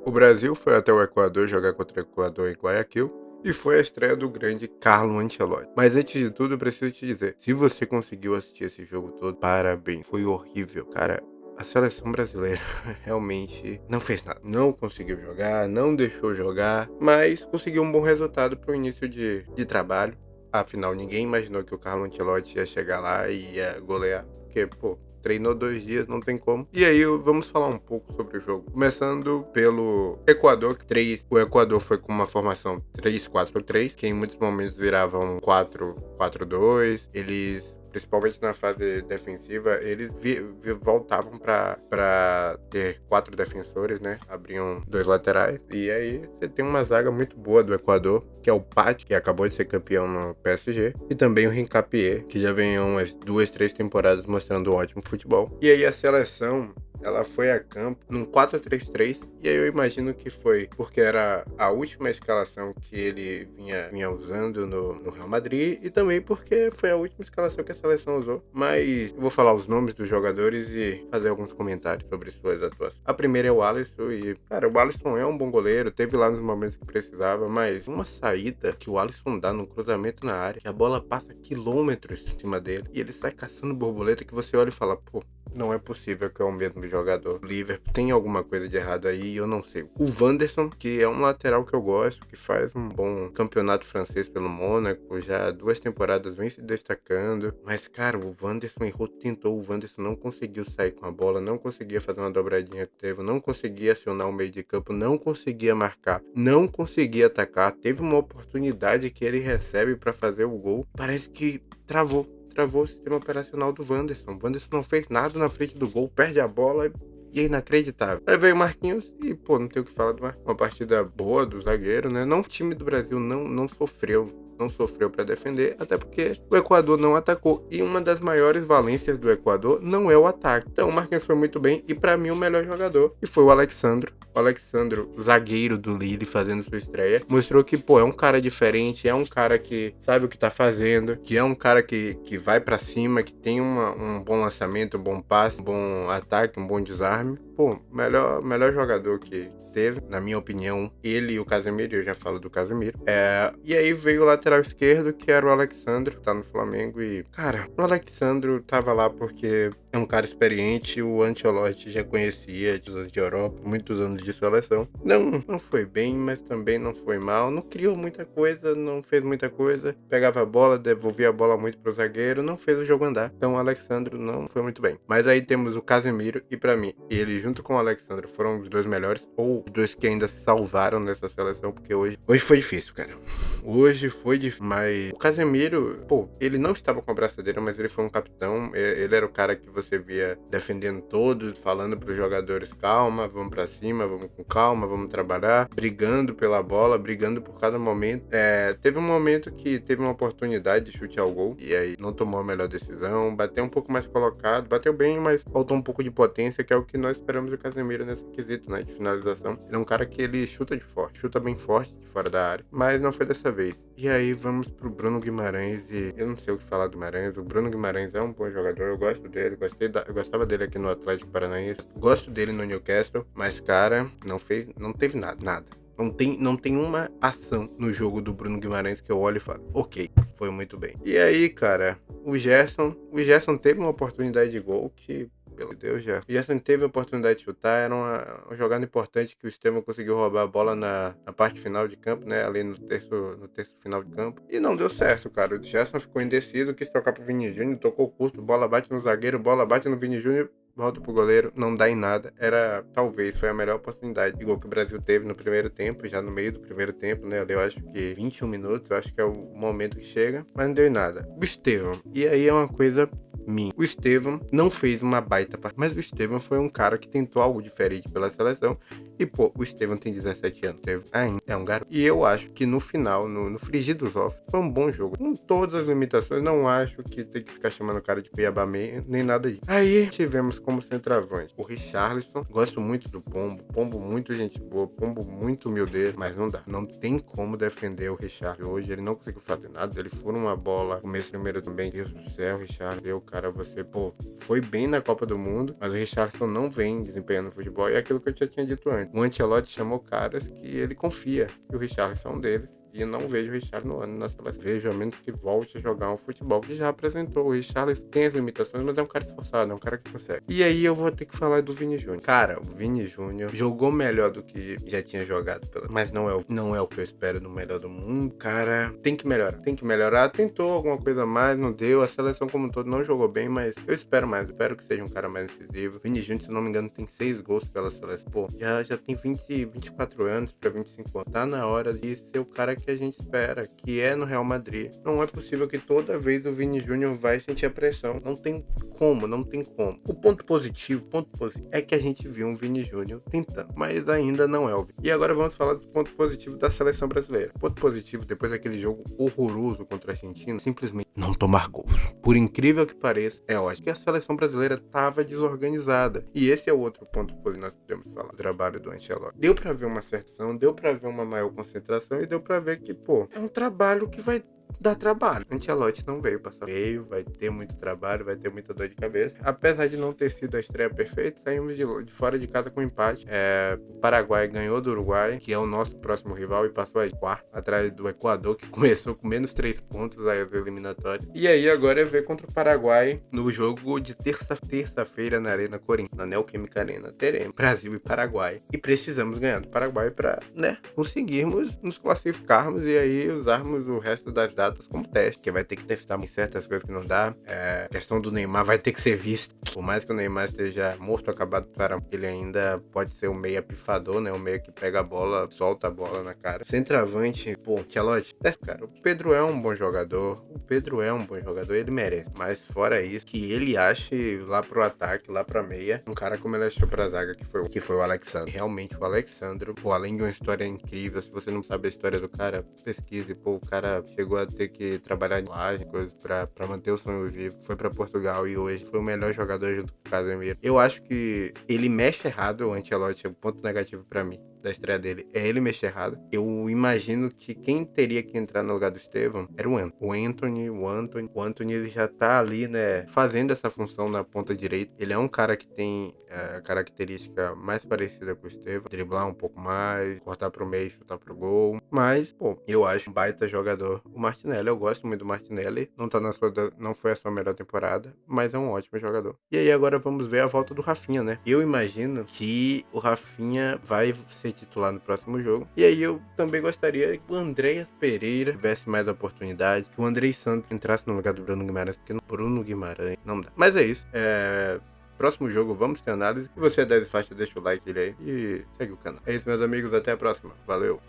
O Brasil foi até o Equador jogar contra o Equador em Guayaquil e foi a estreia do grande Carlo Ancelotti. Mas antes de tudo, eu preciso te dizer, se você conseguiu assistir esse jogo todo, parabéns. Foi horrível, cara. A seleção brasileira realmente não fez nada. Não conseguiu jogar, não deixou jogar, mas conseguiu um bom resultado para o início de trabalho. Afinal, ninguém imaginou que o Carlo Ancelotti ia chegar lá e ia golear. Porque, pô, treinou 2 dias, não tem como. E aí, vamos falar um pouco sobre o jogo. Começando pelo Equador, o Equador foi com uma formação 3-4-3, que em muitos momentos virava um 4-4-2. Eles, principalmente na fase defensiva, eles voltavam para ter 4 defensores, né? Abriam 2 laterais. E aí você tem uma zaga muito boa do Equador, que é o Patti, que acabou de ser campeão no PSG, e também o Hincapié, que já vem há umas 2, 3 temporadas mostrando um ótimo futebol. E aí a seleção, ela foi a campo num 4-3-3, e aí eu imagino que foi porque era a última escalação que ele vinha usando no Real Madrid, e também porque foi a última escalação que a seleção usou. Mas eu vou falar os nomes dos jogadores e fazer alguns comentários sobre suas atuações. A primeira é o Alisson, e, cara, o Alisson é um bom goleiro, teve lá nos momentos que precisava, mas uma saída que o Alisson dá no cruzamento na área, que a bola passa quilômetros em cima dele, e ele sai caçando borboleta, que você olha e fala, pô, não é possível que é o mesmo jogador. O Liverpool tem alguma coisa de errado aí e eu não sei. O Wanderson, que é um lateral que eu gosto, que faz um bom campeonato francês pelo Mônaco, já 2 temporadas vem se destacando. Mas, cara, o Wanderson tentou, o Wanderson não conseguiu sair com a bola, não conseguia fazer uma dobradinha que teve, não conseguia acionar o meio de campo, não conseguia marcar, não conseguia atacar. Teve uma oportunidade que ele recebe para fazer o gol, parece que travou o sistema operacional do Wanderson. O Wanderson não fez nada na frente do gol, perde a bola e é inacreditável. Aí veio o Marquinhos e, pô, não tem o que falar do Marquinhos. Uma partida boa do zagueiro, né? Não, o time do Brasil não sofreu para defender, até porque o Equador não atacou. E uma das maiores valências do Equador não é o ataque. Então o Marquinhos foi muito bem e para mim o melhor jogador e foi o Alexandro. O Alexandro, zagueiro do Lille, fazendo sua estreia, mostrou que, pô, é um cara diferente, é um cara que sabe o que tá fazendo, que é um cara que vai para cima, que tem um bom lançamento, um bom passe, um bom ataque, um bom desarme. Pô, melhor jogador que teve, na minha opinião, ele e o Casemiro, eu já falo do Casemiro. E aí veio o lateral esquerdo, que era o Alexandro, tá no Flamengo, e, cara, o Alexandro tava lá porque é um cara experiente, o Ancelotti já conhecia de anos de Europa, muitos anos de seleção. Não foi bem, mas também não foi mal, não criou muita coisa, não fez muita coisa, pegava a bola, devolvia a bola muito pro zagueiro, não fez o jogo andar. Então o Alexandro não foi muito bem. Mas aí temos o Casemiro, e pra mim, ele junto com o Alexandre foram os 2 melhores, ou os 2 que ainda se salvaram nessa seleção, porque hoje foi difícil, cara. Hoje foi difícil, mas o Casemiro, pô, ele não estava com a braçadeira, mas ele foi um capitão, ele era o cara que você via defendendo todos, falando pros jogadores, calma, vamos pra cima, vamos com calma, vamos trabalhar, brigando pela bola, brigando por cada momento. Teve um momento que teve uma oportunidade de chute ao gol, e aí não tomou a melhor decisão, bateu um pouco mais colocado, bateu bem, mas faltou um pouco de potência, que é o que nós esperamos do Casemiro nesse quesito, né, de finalização. Ele é um cara que ele chuta de forte, chuta bem forte de fora da área, mas não foi dessa vez. E aí vamos pro Bruno Guimarães, e eu não sei o que falar do Guimarães. O Bruno Guimarães é um bom jogador, eu gosto dele, eu gostava dele aqui no Atlético Paranaense, gosto dele no Newcastle, mas, cara, não teve nada. Não tem uma ação no jogo do Bruno Guimarães que eu olho e falo, ok, foi muito bem. E aí, cara, o Gerson teve uma oportunidade de gol que, pelo Deus, já. O Gerson teve a oportunidade de chutar, era uma jogada importante que o Estevam conseguiu roubar a bola na parte final de campo, né? Ali no terço final de campo. E não deu certo, cara. O Gerson ficou indeciso, quis tocar pro Vini Júnior, tocou curto, bola bate no zagueiro, bola bate no Vini Júnior, volta pro goleiro, não dá em nada. Talvez, foi a melhor oportunidade de gol que o Brasil teve no primeiro tempo, já no meio do primeiro tempo, né? Eu acho que 21 minutos, eu acho que é o momento que chega, mas não deu em nada. O Estevam, e aí é uma coisa minha. O Estevam não fez uma baita partida, mas o Estevam foi um cara que tentou algo diferente pela seleção. E, pô, o Estevam tem 17 anos, ainda é um garoto. E eu acho que no final, no frigir dos ovos, foi um bom jogo. Com todas as limitações, não acho que tem que ficar chamando o cara de Cuiabá nem nada disso. Aí tivemos como centroavante o Richarlison. Gosto muito do Pombo. Pombo muito gente boa, Pombo muito humilde, mas não dá. Não tem como defender o Richarlison hoje. Ele não conseguiu fazer nada. Ele furou uma bola. Começo primeiro também. Deus do céu, Richarlison, cara, você, pô, foi bem na Copa do Mundo, mas o Richarlison não vem desempenhando futebol. E é aquilo que eu já tinha dito antes. O Ancelotti chamou caras que ele confia, e o Richarlison é um deles. E eu não vejo o Richarlison no ano na seleção. Vejo a menos que volte a jogar um futebol que já apresentou. O Richarlison tem as limitações, mas é um cara esforçado, é um cara que consegue. E aí eu vou ter que falar do Vini Júnior. Cara, o Vini Júnior jogou melhor do que já tinha jogado, mas não é o que eu espero do melhor do mundo. Cara, tem que melhorar. Tem que melhorar. Tentou alguma coisa a mais, não deu. A seleção como um todo não jogou bem, mas eu espero mais. Espero que seja um cara mais incisivo. Vini Júnior, se não me engano, tem 6 gols pela seleção. Pô, já tem 24 anos pra 25 anos. Tá na hora de ser o cara que a gente espera, que é no Real Madrid. Não é possível que toda vez o Vini Júnior vai sentir a pressão. Não tem como. O ponto positivo é que a gente viu um Vini Júnior tentando, mas ainda não é o Vini. E agora vamos falar do ponto positivo da seleção brasileira. Ponto positivo, depois daquele jogo horroroso contra a Argentina, simplesmente não tomar gols. Por incrível que pareça, é ótimo que a seleção brasileira tava desorganizada. E esse é o outro ponto positivo que nós podemos falar, o trabalho do Ancelotti. Deu pra ver uma acertação, deu pra ver uma maior concentração e deu pra ver que, pô, é um trabalho que vai dar trabalho. Ancelotti não veio passar. Vai ter muito trabalho, vai ter muita dor de cabeça. Apesar de não ter sido a estreia perfeita, saímos de fora de casa com empate. O Paraguai ganhou do Uruguai, que é o nosso próximo rival, e passou a quarto, atrás do Equador, que começou com menos 3 pontos aí as eliminatórias. E aí agora é ver contra o Paraguai no jogo de terça-feira na Arena Corinthians, na Neoquímica Arena. Teremos Brasil e Paraguai. E precisamos ganhar do Paraguai para, conseguirmos nos classificarmos e aí usarmos o resto das datas como teste, que vai ter que testar em certas coisas que não dá. A questão do Neymar vai ter que ser vista. Por mais que o Neymar esteja morto, acabado para ele ainda pode ser um meia pifador, né? Um meia que pega a bola, solta a bola na cara. Centroavante, pô, Ancelotti, cara, o Pedro é um bom jogador. Ele merece. Mas fora isso, que ele ache lá pro ataque, lá pra meia, um cara como ele achou pra zaga, que foi o Alexandre. Realmente, o Alexandre, pô, além de uma história incrível, se você não sabe a história do cara, pesquise, pô, o cara chegou a ter que trabalhar em laje, coisas pra manter o sonho vivo. Foi pra Portugal e hoje foi o melhor jogador junto com o Casemiro. Eu acho que ele mexe errado, o Ancelotti, é um ponto negativo pra mim da estreia dele, é ele mexer errado. Eu imagino que quem teria que entrar no lugar do Estevão era o Anthony. O Anthony, ele já tá ali, né, fazendo essa função na ponta direita. Ele é um cara que tem a característica mais parecida com o Estevão, driblar um pouco mais, cortar pro meio, chutar pro gol. Mas, pô, eu acho um baita jogador. O Martinelli, eu gosto muito do Martinelli. Não foi a sua melhor temporada, mas é um ótimo jogador. E aí agora vamos ver a volta do Rafinha, né? Eu imagino que o Rafinha vai ser titular no próximo jogo. E aí eu também gostaria que o Andreas Pereira tivesse mais oportunidades, que o Andrei Santos entrasse no lugar do Bruno Guimarães, porque no Bruno Guimarães não dá. Mas é isso. Próximo jogo, vamos ter análise. Se você é das faixas, deixa o like dele aí e segue o canal. É isso, meus amigos. Até a próxima. Valeu!